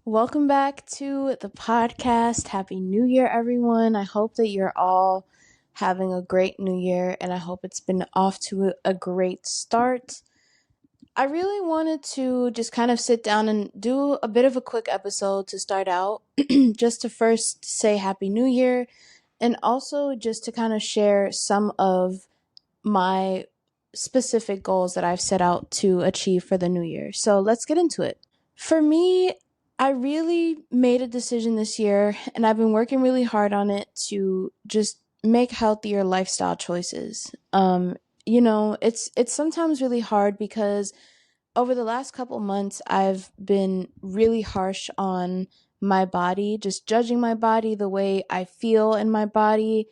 Welcome back to the podcast. Happy New Year, everyone. I hope that you're all having a great new year and I hope it's been off to a great start. I really wanted to just kind of sit down and do a bit of a quick episode to start out, just to first say Happy New Year and also just to kind of share some of my specific goals that I've set out to achieve for the new year. So let's get into it. For me, I really made a decision this year and I've been working really hard on it to just make healthier lifestyle choices. It's sometimes really hard because over the last couple months I've been really harsh on my body, just judging my body, the way I feel in my body.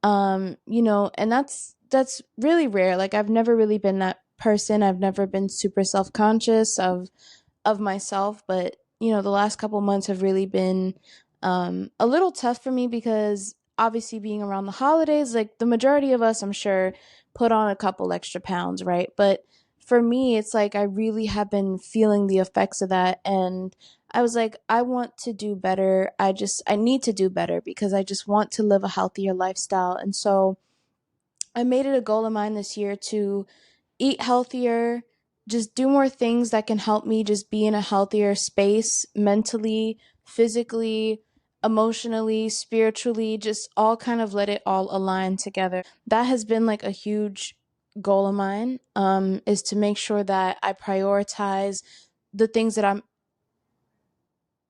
And that's really rare. Like I've never really been that person. I've never been super self-conscious of myself, but the last couple months have really been a little tough for me because obviously being around the holidays, like the majority of us, I'm sure, put on a couple extra pounds, right? But for me, it's like I really have been feeling the effects of that, and I was like, I want to do better. I need to do better because I just want to live a healthier lifestyle, and so I made it a goal of mine this year to eat healthier, just do more things that can help me just be in a healthier space mentally, physically, emotionally, spiritually, just all kind of let it all align together. That has been like a huge goal of mine, is to make sure that I prioritize the things that I'm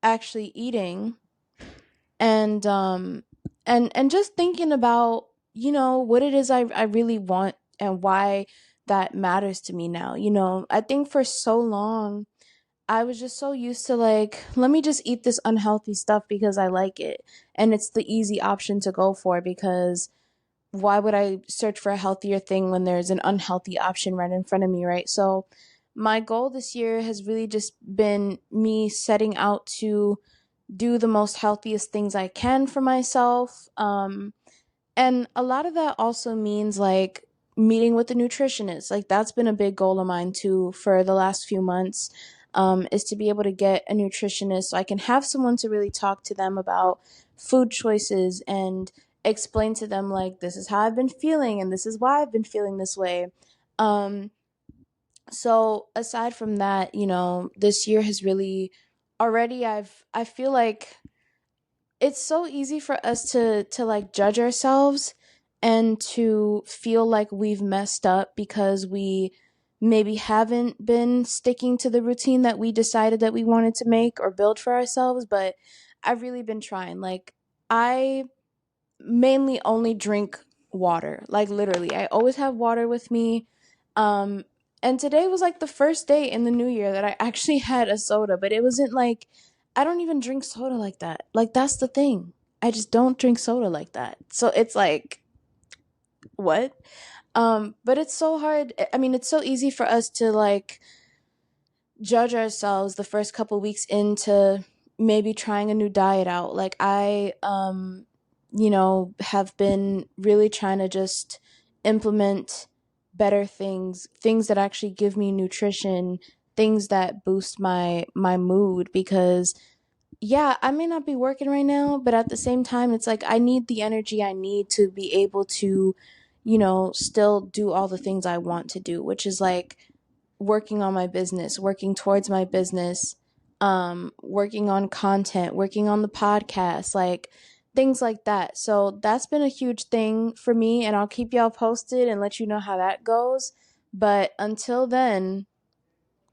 actually eating and just thinking about what it is I really want and why that matters to me now. I think for so long I was just so used to, like, let me just eat this unhealthy stuff because I like it and it's the easy option to go for, because why would I search for a healthier thing when there's an unhealthy option right in front of me, right? So my goal this year has really just been me setting out to do the most healthiest things I can for myself. And a lot of that also means like meeting with a nutritionist. Like that's been a big goal of mine too for the last few months. Is to be able to get a nutritionist so I can have someone to really talk to them about food choices and explain to them like this is how I've been feeling and this is why I've been feeling this way. Um, so aside from that, this year has really already I feel like it's so easy for us to like judge ourselves and to feel like we've messed up because we maybe haven't been sticking to the routine that we decided that we wanted to make or build for ourselves. But I've really been trying. Like I mainly only drink water. Like literally, I always have water with me. Um and today was like the first day in the new year that I actually had a soda, but it wasn't like I don't even drink soda like that. Like that's the thing. I just don't drink soda like that. So it's like what? But it's so hard. I mean, it's so easy for us to like judge ourselves the first couple weeks into maybe trying a new diet out. Like I have been really trying to just implement better things that actually give me nutrition, things that boost my mood, because yeah, I may not be working right now, but at the same time it's like I need the energy I need to be able to still do all the things I want to do, which is like working on my business, working towards my business, working on content, working on the podcast, like things like that. So that's been a huge thing for me, and I'll keep y'all posted and let you know how that goes. But until then,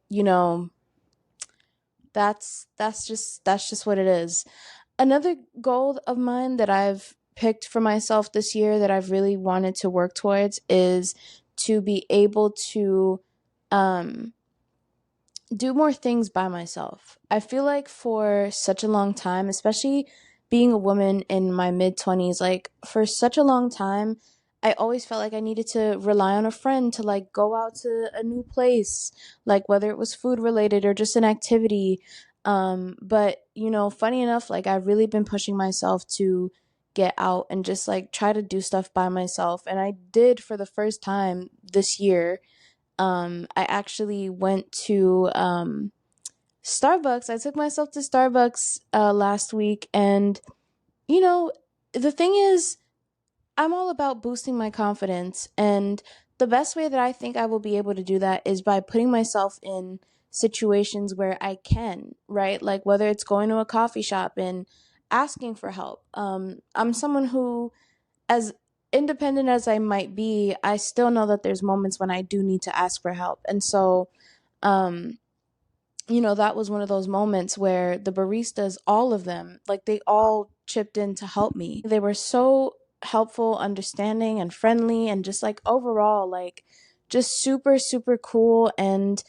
you know, that's just what it is. Another goal of mine that I've picked for myself this year that I've really wanted to work towards is to be able to um do more things by myself. I feel like for such a long time, especially being a woman in my mid 20s, like for such a long time, I always felt like I needed to rely on a friend to like go out to a new place, like whether it was food related or just an activity. But funny enough, like I've really been pushing myself to get out and just like try to do stuff by myself. And I did for the first time this year. I actually went to Starbucks. I took myself to Starbucks last week, and you know, the thing is, I'm all about boosting my confidence, and the best way that I think I will be able to do that is by putting myself in situations where I can, right? Like whether it's going to a coffee shop and asking for help. I'm someone who, as independent as I might be, I still know that there's moments when I do need to ask for help. And so, um, that was one of those moments where the baristas, all of them, like they all chipped in to help me. They were so helpful, understanding, and friendly, and just like overall, like just super, super cool and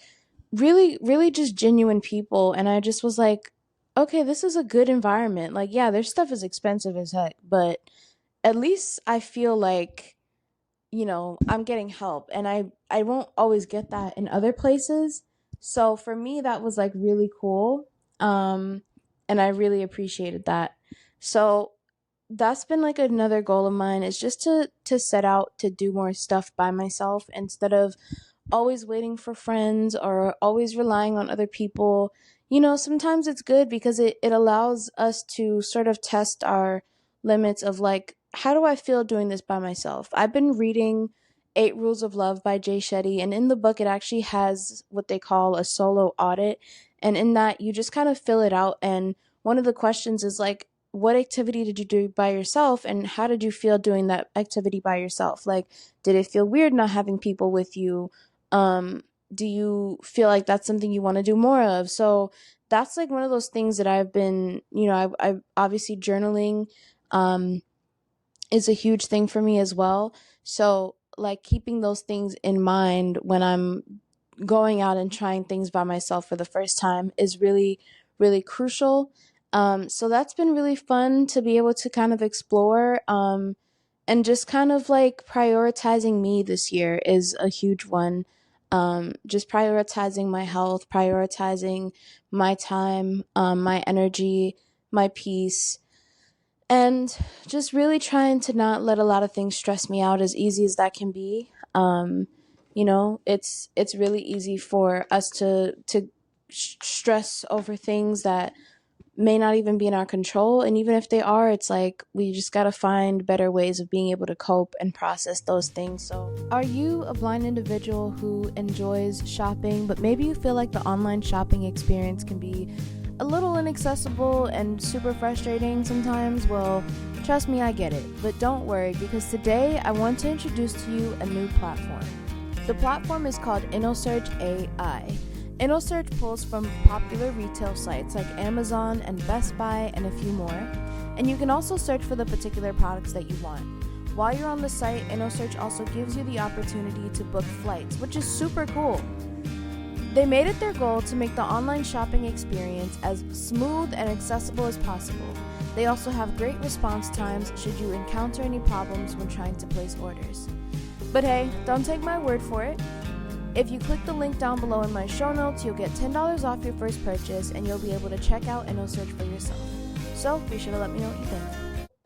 really, really just genuine people. And I just was like, okay, this is a good environment. Like, yeah, their stuff is expensive as heck, but at least I feel like, I'm getting help, and I won't always get that in other places. So for me that was like really cool. And I really appreciated that. So that's been like another goal of mine, is just to set out to do more stuff by myself instead of always waiting for friends or always relying on other people. Sometimes it's good because it allows us to sort of test our limits of like, how do I feel doing this by myself? I've been reading Eight Rules of Love by Jay Shetty, and in the book, it actually has what they call a solo audit. And in that, you just kind of fill it out. And one of the questions is like, what activity did you do by yourself, and how did you feel doing that activity by yourself? Like, did it feel weird not having people with you? um do you feel like that's something you want to do more of? So that's like one of those things that I've been, I obviously journaling um is a huge thing for me as well. So like keeping those things in mind when I'm going out and trying things by myself for the first time is really, really crucial. So that's been really fun to be able to kind of explore. And just kind of like prioritizing me this year is a huge one. Just prioritizing my health, prioritizing my time, my energy, my peace, and just really trying to not let a lot of things stress me out, as easy as that can be. It's really easy for us to stress over things that may not even be in our control, and even if they are, it's like we just got to find better ways of being able to cope and process those things. So are you a blind individual who enjoys shopping, but maybe you feel like the online shopping experience can be a little inaccessible and super frustrating sometimes? Well, trust me, I get it. But don't worry, because today I want to introduce to you a new platform. The platform is called InnoSearch AI. InnoSearch pulls from popular retail sites like Amazon and Best Buy and a few more, and you can also search for the particular products that you want. While you're on the site, InnoSearch also gives you the opportunity to book flights, which is super cool. They made it their goal to make the online shopping experience as smooth and accessible as possible. They also have great response times should you encounter any problems when trying to place orders. But hey, don't take my word for it. If you click the link down below in my show notes, you'll get $10 off your first purchase, and you'll be able to check out InnoSearch for yourself. So be sure to let me know what you think.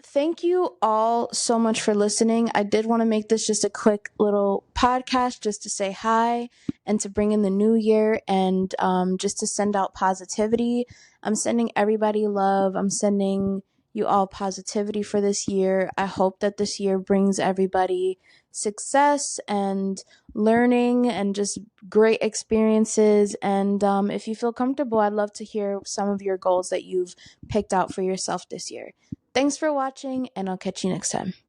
Thank you all so much for listening. I did want to make this just a quick little podcast just to say hi and to bring in the new year, and just to send out positivity. I'm sending everybody love. I'm sending you all positivity for this year. I hope that this year brings everybody success and learning and just great experiences. And if you feel comfortable, I'd love to hear some of your goals that you've picked out for yourself this year. Thanks for watching, and I'll catch you next time.